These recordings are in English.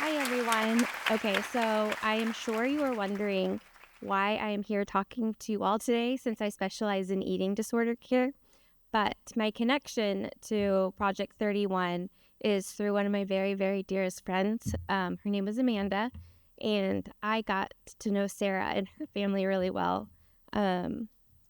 Hi, everyone. Okay, so I am sure you are wondering why I am here talking to you all today since I specialize in eating disorder care. But my connection to Project 31 is through one of my very, very dearest friends. Her name is Amanda, and I got to know Sarah and her family really well um,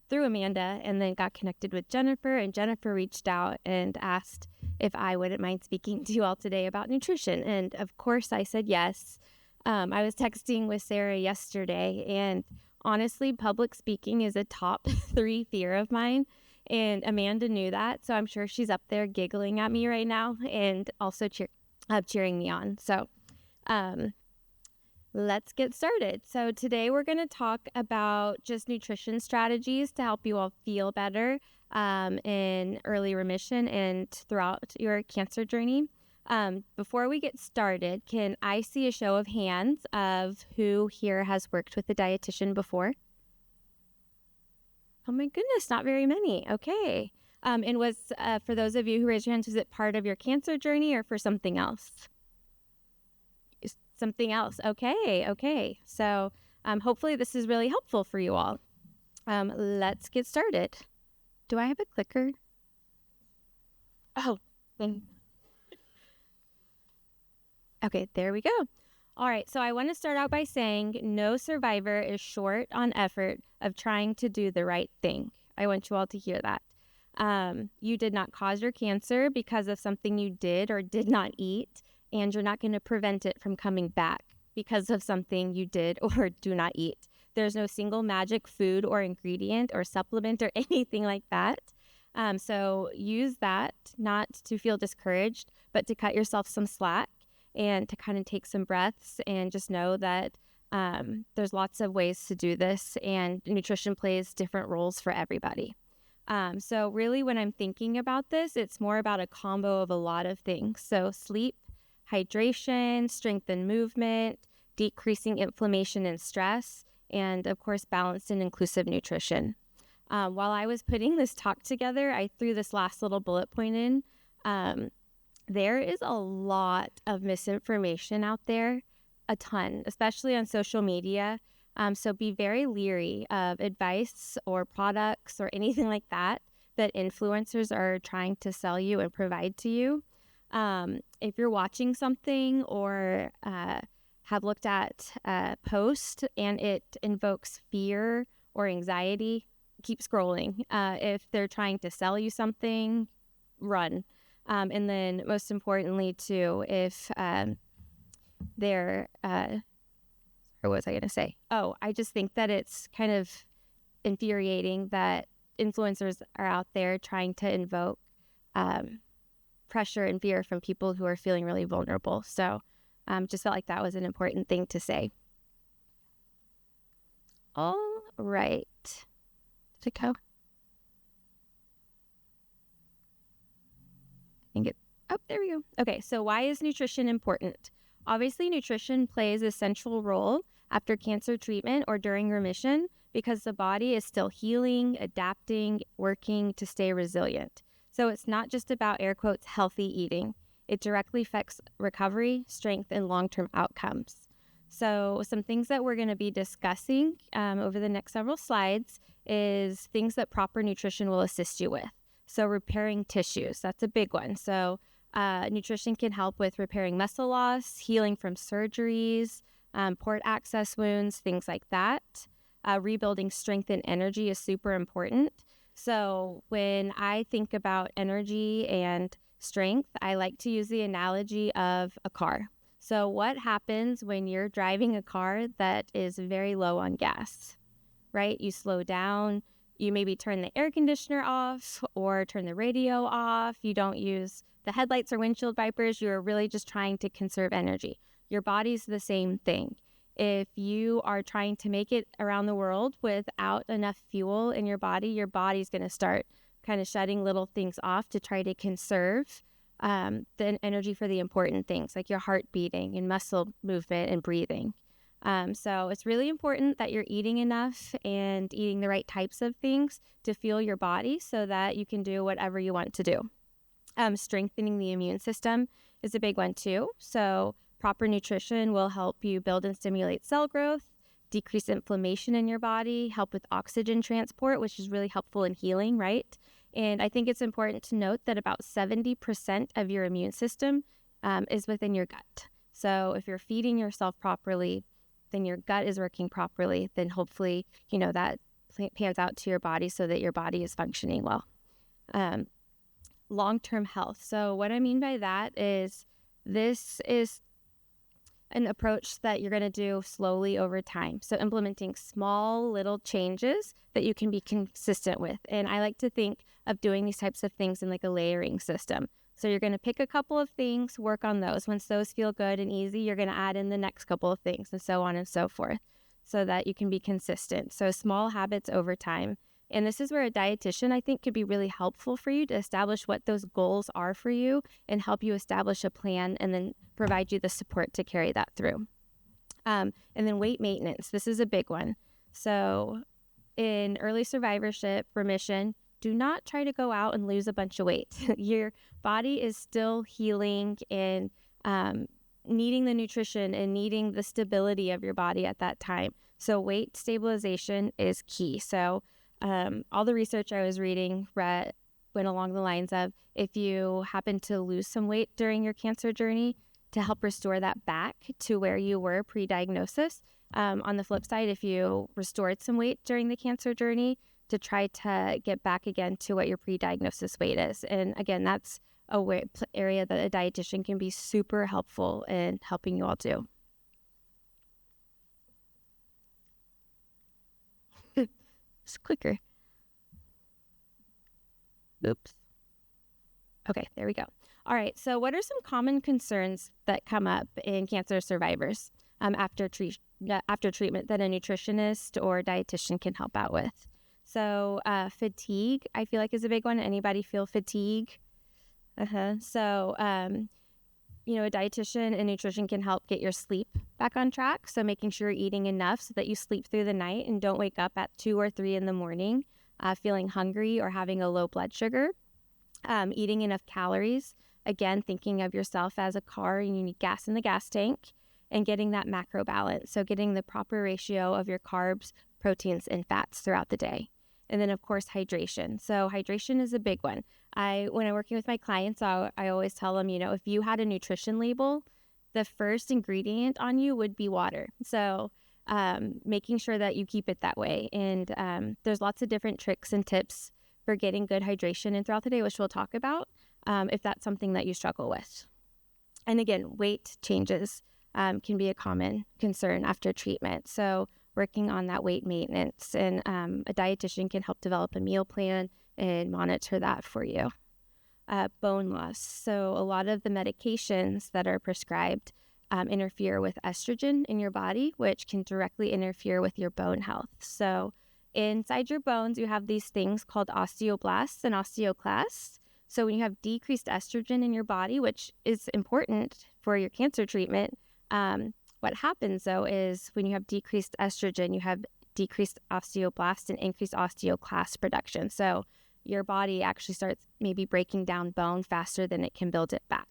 through Amanda, and then got connected with Jennifer. And Jennifer reached out and asked if I wouldn't mind speaking to you all today about nutrition. And of course, I said yes. I was texting with Sarah yesterday, and honestly, public speaking is a top three fear of mine. And Amanda knew that. So I'm sure she's up there giggling at me right now and also cheering me on. So um, let's get started. So today we're going to talk about just nutrition strategies to help you all feel better in early remission and throughout your cancer journey. Before we get started, can I see a show of hands of who here has worked with a dietitian before? Oh my goodness, not very many. Okay. And was for those of you who raised your hands, was it part of your cancer journey or for something else? Something else. Okay. Okay. So hopefully this is really helpful for you all. Let's get started. Do I have a clicker? Oh, mm, okay. There we go. All right. So I want to start out by saying no survivor is short on effort of trying to do the right thing. I want you all to hear that. You did not cause your cancer because of something you did or did not eat, and you're not going to prevent it from coming back because of something you did or do not eat. There's no single magic food or ingredient or supplement or anything like that. So use that not to feel discouraged, but to cut yourself some slack and to kind of take some breaths and just know that there's lots of ways to do this, and nutrition plays different roles for everybody. So really when I'm thinking about this, it's more about a combo of a lot of things. So sleep, hydration, strength and movement, decreasing inflammation and stress, and of course, balanced and inclusive nutrition. While I was putting this talk together, I threw this last little bullet point in. Um, there is a lot of misinformation out there, a ton, especially on social media. So be very leery of advice or products or anything like that that influencers are trying to sell you and provide to you. If you're watching something or have looked at a post and it invokes fear or anxiety, keep scrolling. If they're trying to sell you something, run. And then most importantly, too, if they're, or what was I going to say? Oh, I just think that it's kind of infuriating that influencers are out there trying to invoke pressure and fear from people who are feeling really vulnerable. So just felt like that was an important thing to say. All right. Did it go? Oh, there we go. Okay, so why is nutrition important? Obviously, nutrition plays a central role after cancer treatment or during remission because the body is still healing, adapting, working to stay resilient. So it's not just about air quotes healthy eating. It directly affects recovery, strength, and long-term outcomes. So some things that we're going to be discussing over the next several slides is things that proper nutrition will assist you with. So repairing tissues, that's a big one. So nutrition can help with repairing muscle loss, healing from surgeries, port access wounds, things like that. Rebuilding strength and energy is super important. So when I think about energy and strength, I like to use the analogy of a car. So what happens when you're driving a car that is very low on gas, right? You slow down, you maybe turn the air conditioner off or turn the radio off. You don't use the headlights or windshield wipers. You're really just trying to conserve energy. Your body's the same thing. If you are trying to make it around the world without enough fuel in your body's going to start kind of shutting little things off to try to conserve the energy for the important things like your heart beating and muscle movement and breathing. So it's really important that you're eating enough and eating the right types of things to fuel your body so that you can do whatever you want to do. Strengthening the immune system is a big one too. So Proper nutrition will help you build and stimulate cell growth, decrease inflammation in your body, help with oxygen transport, which is really helpful in healing, right? And I think it's important to note that about 70% of your immune system is within your gut. So if you're feeding yourself properly, then your gut is working properly, then hopefully, that pans out to your body so that your body is functioning well. Long-term health. So what I mean by that is this is an approach that you're going to do slowly over time. So implementing small little changes that you can be consistent with. And I like to think of doing these types of things in like a layering system. So you're going to pick a couple of things, work on those. Once those feel good and easy, you're going to add in the next couple of things and so on and so forth so that you can be consistent. So small habits over time. And this is where a dietitian, I think, could be really helpful for you to establish what those goals are for you and help you establish a plan and then provide you the support to carry that through. And then weight maintenance. This is a big one. So in early survivorship remission, do not try to go out and lose a bunch of weight. Your body is still healing and needing the nutrition and needing the stability of your body at that time. So weight stabilization is key. So all the research I was reading went along the lines of if you happen to lose some weight during your cancer journey, to help restore that back to where you were pre-diagnosis. On the flip side, if you restored some weight during the cancer journey, to try to get back again to what your pre-diagnosis weight is. And again, that's a area that a dietitian can be super helpful in helping you all do. It's quicker. Oops. Okay, there we go. All right, so what are some common concerns that come up in cancer survivors after treatment that a nutritionist or dietitian can help out with? So fatigue, I feel like, is a big one. Anybody feel fatigue? So, a dietitian and nutrition can help get your sleep back on track. So making sure you're eating enough so that you sleep through the night and don't wake up at 2 or 3 in the morning feeling hungry or having a low blood sugar. Eating enough calories. Again, thinking of yourself as a car and you need gas in the gas tank, and getting that macro balance. So getting the proper ratio of your carbs, proteins, and fats throughout the day. And then, of course, hydration. So hydration is a big one. When I'm working with my clients, I always tell them, if you had a nutrition label, the first ingredient on you would be water. So making sure that you keep it that way. And there's lots of different tricks and tips for getting good hydration in throughout the day, which we'll talk about if that's something that you struggle with. And again, weight changes can be a common concern after treatment. So working on that weight maintenance, and a dietitian can help develop a meal plan and monitor that for you. Bone loss. So a lot of the medications that are prescribed interfere with estrogen in your body, which can directly interfere with your bone health. So inside your bones, you have these things called osteoblasts and osteoclasts. So when you have decreased estrogen in your body, which is important for your cancer treatment, what happens, though, is when you have decreased estrogen, you have decreased osteoblast and increased osteoclast production. So your body actually starts maybe breaking down bone faster than it can build it back.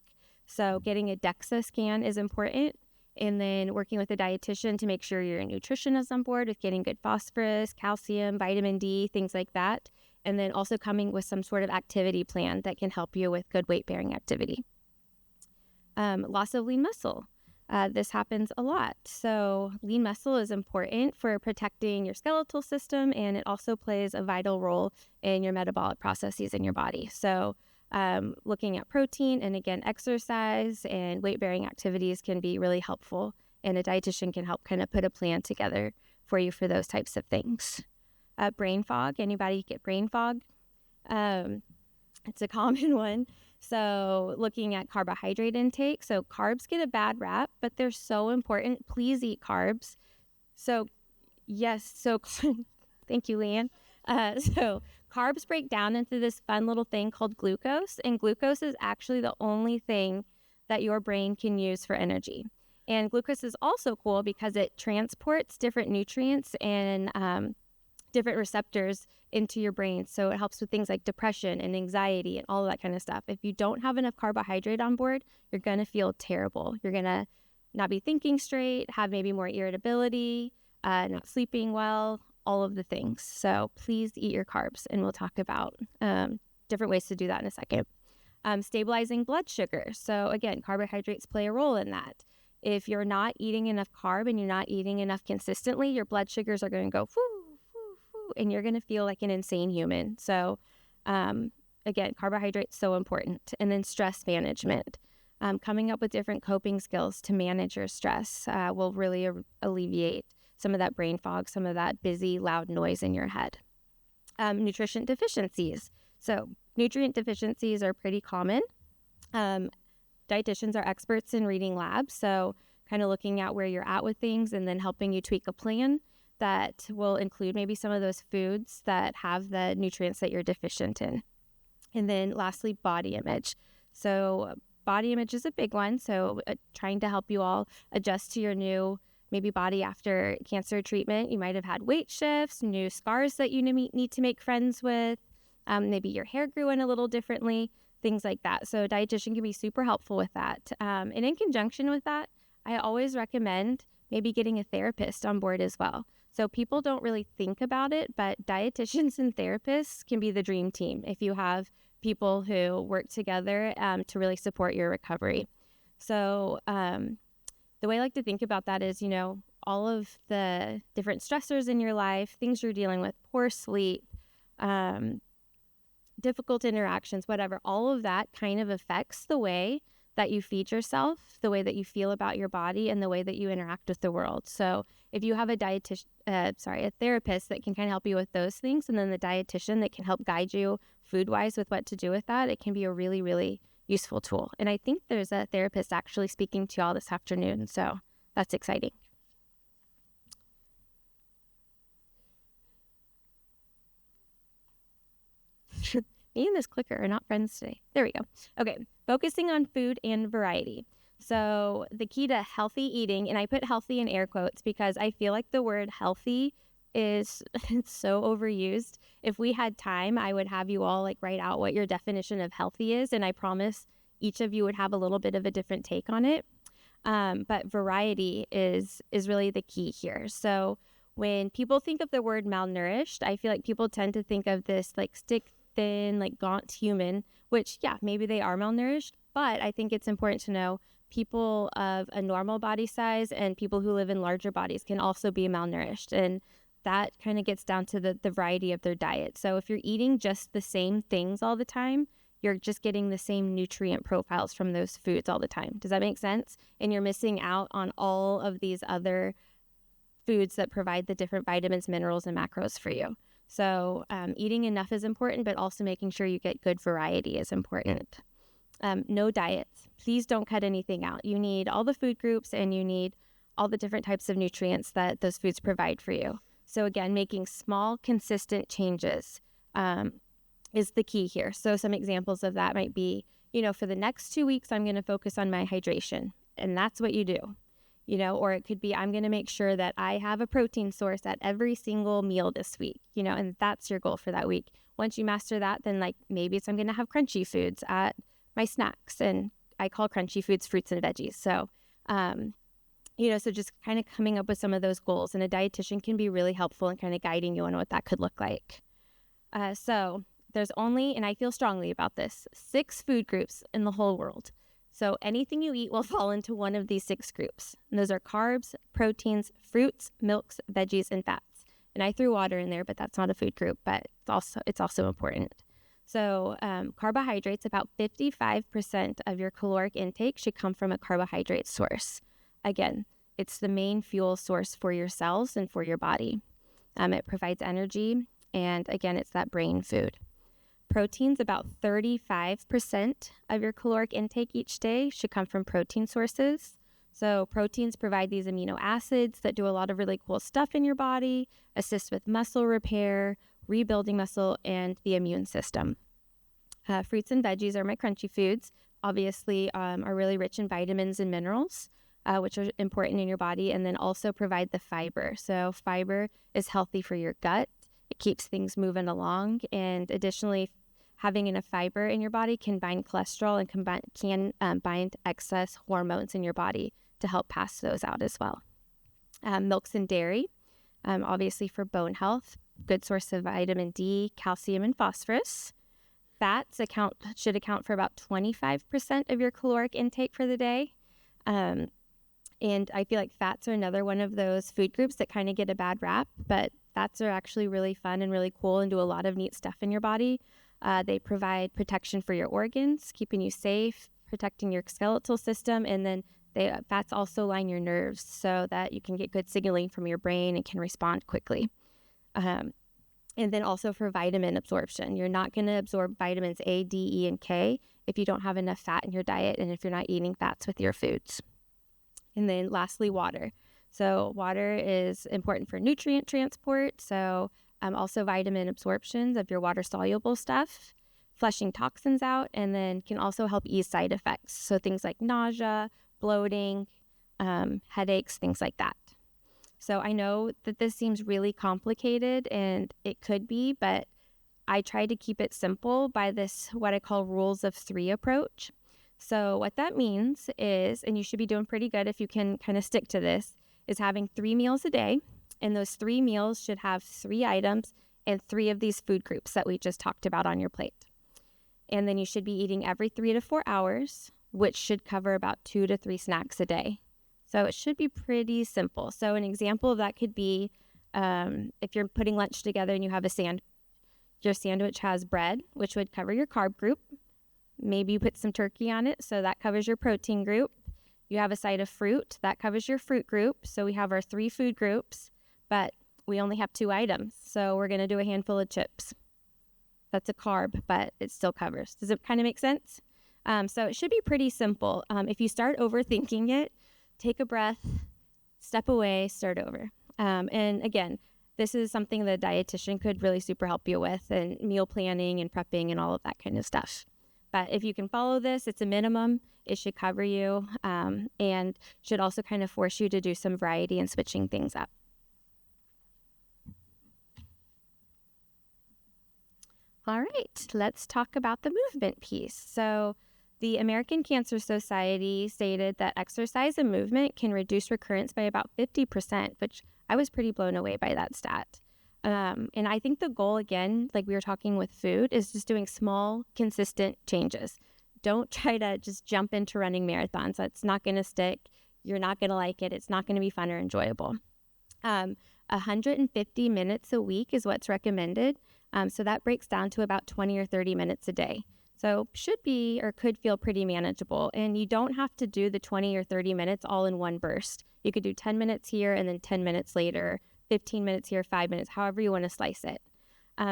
So getting a DEXA scan is important. And then working with a dietitian to make sure your nutrition is on board with getting good phosphorus, calcium, vitamin D, things like that. And then also coming with some sort of activity plan that can help you with good weight-bearing activity. Loss of lean muscle. This happens a lot. So lean muscle is important for protecting your skeletal system, and it also plays a vital role in your metabolic processes in your body. So looking at protein and, again, exercise and weight-bearing activities can be really helpful, and a dietitian can help kind of put a plan together for you for those types of things. Brain fog. Anybody get brain fog? It's a common one. So looking at carbohydrate intake. So carbs get a bad rap, but they're so important. Please eat carbs. So yes, thank you, Leanne. So carbs break down into this fun little thing called glucose, and glucose is actually the only thing that your brain can use for energy. And glucose is also cool because it transports different nutrients and different receptors into your brain. So it helps with things like depression and anxiety and all of that kind of stuff. If you don't have enough carbohydrate on board, you're going to feel terrible. You're going to not be thinking straight, have maybe more irritability, not sleeping well, all of the things. So please eat your carbs, and we'll talk about different ways to do that in a second. Stabilizing blood sugar. So again, carbohydrates play a role in that. If you're not eating enough carb and you're not eating enough consistently, your blood sugars are going to go whoo, whoo, whoo, and you're going to feel like an insane human. So again, carbohydrates so important. And then stress management. Coming up with different coping skills to manage your stress will really alleviate some of that brain fog, some of that busy, loud noise in your head. Nutrition deficiencies. So nutrient deficiencies are pretty common. Dietitians are experts in reading labs, so kind of looking at where you're at with things and then helping you tweak a plan that will include maybe some of those foods that have the nutrients that you're deficient in. And then lastly, body image. So body image is a big one. So trying to help you all adjust to your new maybe body after cancer treatment. You might have had weight shifts, new scars that you need to make friends with. Maybe your hair grew in a little differently, things like that. So a dietitian can be super helpful with that. And in conjunction with that, I always recommend maybe getting a therapist on board as well. So people don't really think about it, but dietitians and therapists can be the dream team if you have people who work together to really support your recovery. So the way I like to think about that is, all of the different stressors in your life, things you're dealing with, poor sleep, difficult interactions, whatever, all of that kind of affects the way that you feed yourself, the way that you feel about your body, and the way that you interact with the world. So if you have a therapist that can kind of help you with those things, and then the dietitian that can help guide you food-wise with what to do with that, it can be a really, really useful tool. And I think there's a therapist actually speaking to y'all this afternoon, so that's exciting. Me and this clicker are not friends today. There we go. Okay, focusing on food and variety. So the key to healthy eating, and I put healthy in air quotes because I feel like the word healthy is so overused. If we had time, I would have you all write out what your definition of healthy is, and I promise each of you would have a little bit of a different take on it. But variety is really the key here. So when people think of the word malnourished, I feel like people tend to think of this stick thin, gaunt human, which, yeah, maybe they are malnourished, but I think it's important to know people of a normal body size and people who live in larger bodies can also be malnourished. And that kind of gets down to the variety of their diet. So if you're eating just the same things all the time, you're just getting the same nutrient profiles from those foods all the time. Does that make sense? And you're missing out on all of these other foods that provide the different vitamins, minerals, and macros for you. So eating enough is important, but also making sure you get good variety is important. No diets. Please don't cut anything out. You need all the food groups and you need all the different types of nutrients that those foods provide for you. So again, making small, consistent changes is the key here. So some examples of that might be, for the next 2 weeks, I'm going to focus on my hydration. And that's what you do. Or it could be, I'm going to make sure that I have a protein source at every single meal this week, and that's your goal for that week. Once you master that, then maybe it's I'm going to have crunchy foods at my snacks, and I call crunchy foods fruits and veggies. So, so just kind of coming up with some of those goals, and a dietitian can be really helpful in kind of guiding you on what that could look like. So there's only, and I feel strongly about this, 6 food groups in the whole world. So anything you eat will fall into one of these 6 groups. And those are carbs, proteins, fruits, milks, veggies, and fats. And I threw water in there, but that's not a food group, but it's also important. So carbohydrates, about 55% of your caloric intake should come from a carbohydrate source. Again, it's the main fuel source for your cells and for your body. It provides energy, and again, it's that brain food. Proteins, about 35% of your caloric intake each day should come from protein sources. So proteins provide these amino acids that do a lot of really cool stuff in your body, assist with muscle repair, rebuilding muscle, and the immune system. Fruits and veggies are my crunchy foods. Obviously, are really rich in vitamins and minerals, which are important in your body, and then also provide the fiber. So fiber is healthy for your gut. It keeps things moving along, and additionally, having enough fiber in your body can bind cholesterol and can bind excess hormones in your body to help pass those out as well. Milks and dairy, obviously for bone health, good source of vitamin D, calcium, and phosphorus. Fats should account for about 25% of your caloric intake for the day. And I feel like fats are another one of those food groups that kind of get a bad rap, but fats are actually really fun and really cool and do a lot of neat stuff in your body. They provide protection for your organs, keeping you safe, protecting your skeletal system, and then fats also line your nerves so that you can get good signaling from your brain and can respond quickly. And then also for vitamin absorption. You're not going to absorb vitamins A, D, E, and K if you don't have enough fat in your diet and if you're not eating fats with your foods. And then lastly, water. So water is important for nutrient transport. So also vitamin absorptions of your water-soluble stuff, flushing toxins out, and then can also help ease side effects. So things like nausea, bloating, headaches, things like that. So I know that this seems really complicated, and it could be, but I try to keep it simple by this, what I call rules of 3 approach. So what that means is, and you should be doing pretty good if you can kind of stick to this, is having 3 meals a day. And those 3 meals should have 3 items and 3 of these food groups that we just talked about on your plate. And then you should be eating every 3 to 4 hours, which should cover about 2 to 3 snacks a day. So it should be pretty simple. So an example of that could be if you're putting lunch together and you have your sandwich has bread, which would cover your carb group. Maybe you put some turkey on it, so that covers your protein group. You have a side of fruit, that covers your fruit group. So we have our 3 food groups, but we only have 2 items. So we're going to do a handful of chips. That's a carb, but it still covers. Does it kind of make sense? So it should be pretty simple. If you start overthinking it, take a breath, step away, start over. And again, this is something the dietitian could really super help you with, and meal planning and prepping and all of that kind of stuff. But if you can follow this, it's a minimum. It should cover you and should also kind of force you to do some variety and switching things up. All right, let's talk about the movement piece. So the American Cancer Society stated that exercise and movement can reduce recurrence by about 50%, which I was pretty blown away by that stat. And I think the goal, again, like we were talking with food, is just doing small, consistent changes. Don't try to just jump into running marathons. That's not going to stick. You're not going to like it. It's not going to be fun or enjoyable. 150 minutes a week is what's recommended. So that breaks down to about 20 or 30 minutes a day. So should be or could feel pretty manageable. And you don't have to do the 20 or 30 minutes all in one burst. You could do 10 minutes here and then 10 minutes later, 15 minutes here, 5 minutes, however you want to slice it.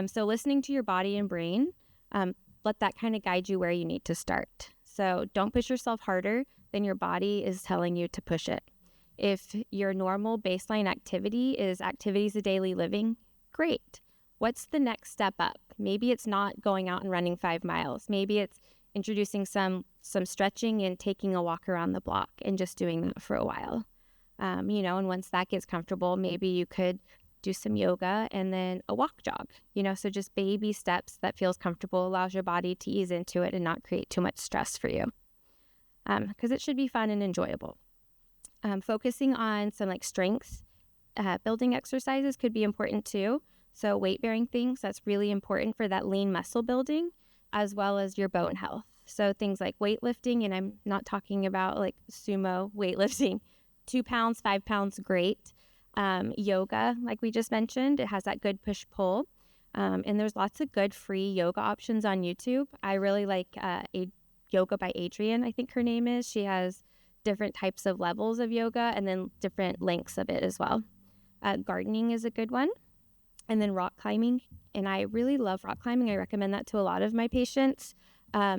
So listening to your body and brain, let that kind of guide you where you need to start. So don't push yourself harder than your body is telling you to push it. If your normal baseline activity is activities of daily living, great. What's the next step up? Maybe it's not going out and running 5 miles. Maybe it's introducing some stretching and taking a walk around the block and just doing that for a while. And once that gets comfortable, maybe you could do some yoga and then a walk jog, so just baby steps that feels comfortable, allows your body to ease into it and not create too much stress for you. Because it should be fun and enjoyable. Focusing on some strength building exercises could be important too. So weight bearing things, that's really important for that lean muscle building as well as your bone health. So things like weightlifting, and I'm not talking about sumo weightlifting, 2 pounds, 5 pounds, great. Yoga, like we just mentioned, it has that good push-pull. And there's lots of good free yoga options on YouTube. I really like Yoga by Adriene, I think her name is. She has different types of levels of yoga and then different lengths of it as well. Gardening is a good one. And then rock climbing. And I really love rock climbing. I recommend that to a lot of my patients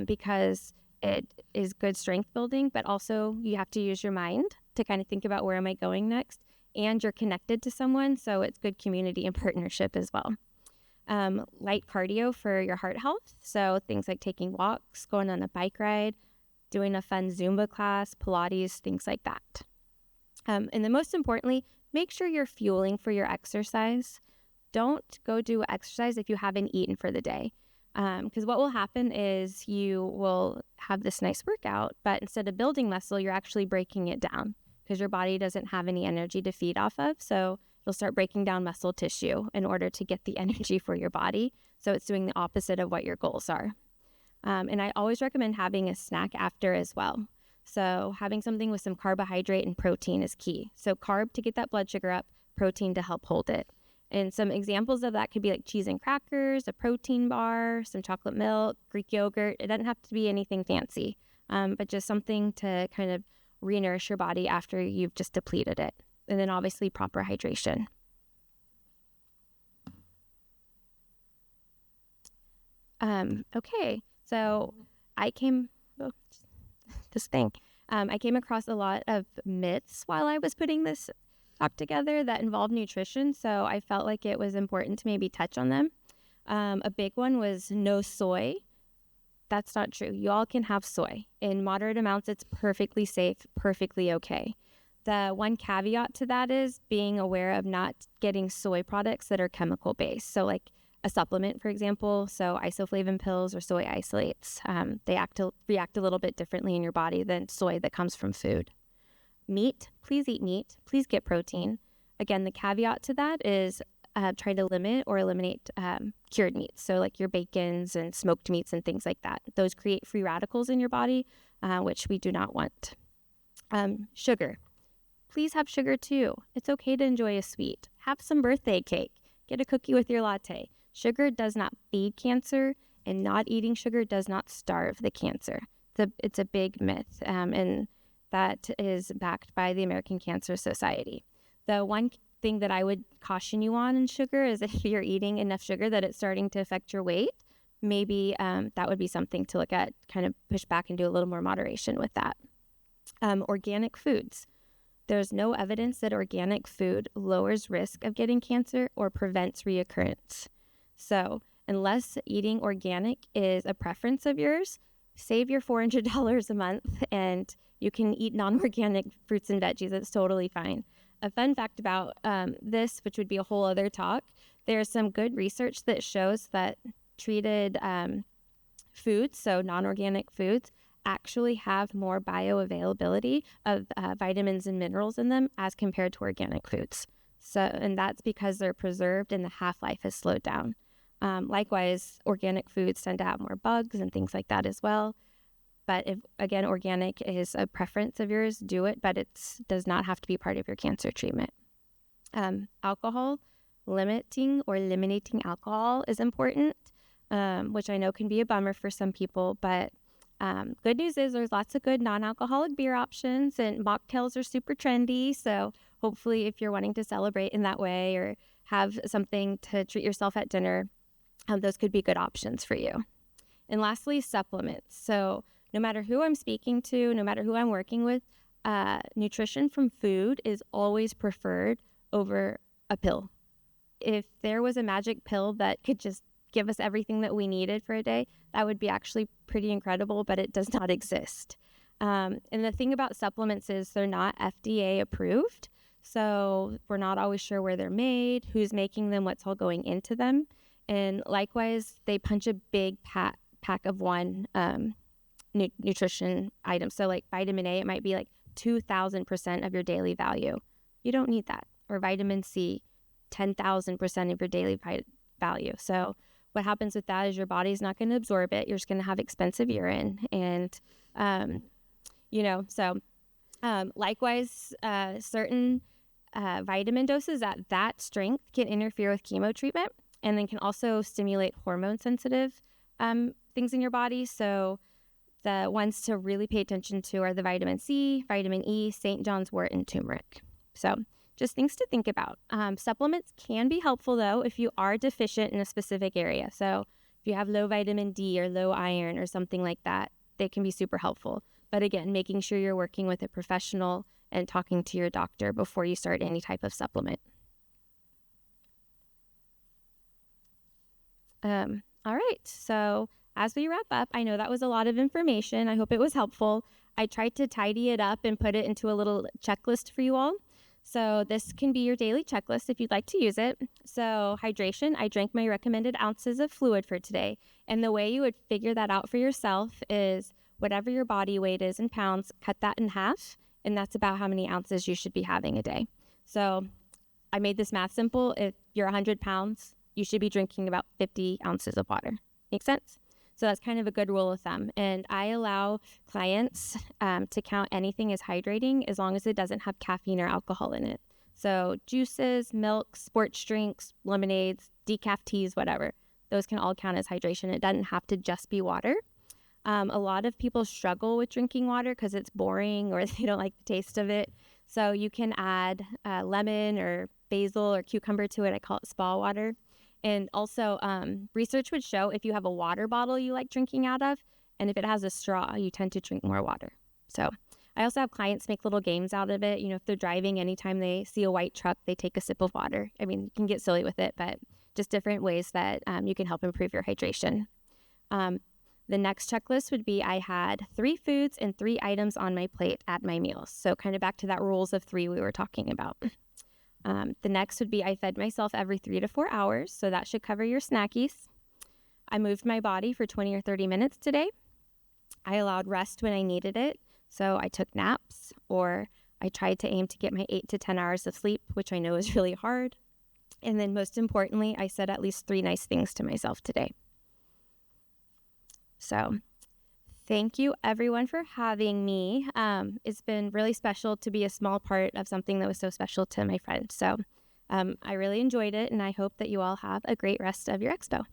because it is good strength building, but also you have to use your mind to kind of think about where am I going next. And you're connected to someone, so it's good community and partnership as well. Light cardio for your heart health. So things like taking walks, going on a bike ride, doing a fun Zumba class, Pilates, things like that. And then most importantly, make sure you're fueling for your exercise. Don't go do exercise if you haven't eaten for the day. Because what will happen is you will have this nice workout, but instead of building muscle, you're actually breaking it down. because your body doesn't have any energy to feed off of. So you'll start breaking down muscle tissue in order to get the energy for your body. So it's doing the opposite of what your goals are. And I always recommend having a snack after as well. So having something with some carbohydrate and protein is key. So carb to get that blood sugar up, protein to help hold it. And some examples of that could be like cheese and crackers, a protein bar, some chocolate milk, Greek yogurt. It doesn't have to be anything fancy, but just something to kind of re-nourish your body after you've just depleted it. And then obviously proper hydration. Okay, so I came across a lot of myths while I was putting this talk together that involved nutrition, so I felt like it was important to maybe touch on them. A big one was no soy. That's not true. You all can have soy. In moderate amounts, it's perfectly safe, perfectly okay. The one caveat to that is being aware of not getting soy products that are chemical based. So like a supplement, for example, so isoflavone pills or soy isolates, they react a little bit differently in your body than soy that comes from food. Meat, please eat meat. Please get protein. Again, the caveat to that is try to limit or eliminate cured meats. So like your bacons and smoked meats and things like that. Those create free radicals in your body, which we do not want. Sugar. Please have sugar too. It's okay to enjoy a sweet. Have some birthday cake. Get a cookie with your latte. Sugar does not feed cancer, and not eating sugar does not starve the cancer. It's a big myth, and that is backed by the American Cancer Society. The one thing that I would caution you on in sugar is if you're eating enough sugar that it's starting to affect your weight, maybe that would be something to look at, kind of push back and do a little more moderation with that. Organic foods. There's no evidence that organic food lowers risk of getting cancer or prevents reoccurrence. So unless eating organic is a preference of yours, save your $400 a month and you can eat non-organic fruits and veggies. It's totally fine. A fun fact about this, which would be a whole other talk, there's some good research that shows that treated foods, so non-organic foods, actually have more bioavailability of vitamins and minerals in them as compared to organic foods. So, and that's because they're preserved and the half-life has slowed down. Likewise, organic foods tend to have more bugs and things like that as well. But if, again, organic is a preference of yours, do it, but it does not have to be part of your cancer treatment. Alcohol, limiting or eliminating alcohol is important, which I know can be a bummer for some people, but good news is there's lots of good non-alcoholic beer options, and mocktails are super trendy. So hopefully if you're wanting to celebrate in that way or have something to treat yourself at dinner, those could be good options for you. And lastly, supplements. So no matter who I'm speaking to, no matter who I'm working with, nutrition from food is always preferred over a pill. If there was a magic pill that could just give us everything that we needed for a day, that would be actually pretty incredible, but it does not exist. And the thing about supplements is they're not FDA approved. So we're not always sure where they're made, who's making them, what's all going into them. And likewise, they punch a big pack of one nutrition item. So like vitamin A, it might be like 2,000% of your daily value. You don't need that. Or vitamin C, 10,000% of your daily value. So what happens with that is your body's not going to absorb it. You're just going to have expensive urine. And, likewise, certain vitamin doses at that strength can interfere with chemo treatment and then can also stimulate hormone-sensitive things in your body. So the ones to really pay attention to are the vitamin C, vitamin E, St. John's wort, and turmeric. So just things to think about. Supplements can be helpful, though, if you are deficient in a specific area. So if you have low vitamin D or low iron or something like that, they can be super helpful. But again, making sure you're working with a professional and talking to your doctor before you start any type of supplement. All right, so as we wrap up, I know that was a lot of information. I hope it was helpful. I tried to tidy it up and put it into a little checklist for you all. So this can be your daily checklist if you'd like to use it. So hydration, I drank my recommended ounces of fluid for today. And the way you would figure that out for yourself is whatever your body weight is in pounds, cut that in half and that's about how many ounces you should be having a day. So I made this math simple. If you're 100 pounds, you should be drinking about 50 ounces of water. Make sense? So that's kind of a good rule of thumb. And I allow clients to count anything as hydrating as long as it doesn't have caffeine or alcohol in it. So juices, milk, sports drinks, lemonades, decaf teas, whatever. Those can all count as hydration. It doesn't have to just be water. A lot of people struggle with drinking water because it's boring or they don't like the taste of it. So you can add lemon or basil or cucumber to it. I call it spa water. And also, research would show if you have a water bottle you like drinking out of, and if it has a straw, you tend to drink more water. So I also have clients make little games out of it. You know, if they're driving, anytime they see a white truck, they take a sip of water. I mean, you can get silly with it, but just different ways that you can help improve your hydration. The next checklist would be I had 3 foods and 3 items on my plate at my meals. So kind of back to that rules of 3 we were talking about. The next would be I fed myself every 3 to 4 hours. So that should cover your snackies. I moved my body for 20 or 30 minutes today. I allowed rest when I needed it. So I took naps, or I tried to aim to get my 8 to 10 hours of sleep, which I know is really hard. And then most importantly, I said at least 3 nice things to myself today. So thank you everyone for having me. It's been really special to be a small part of something that was so special to my friend. So I really enjoyed it, and I hope that you all have a great rest of your expo.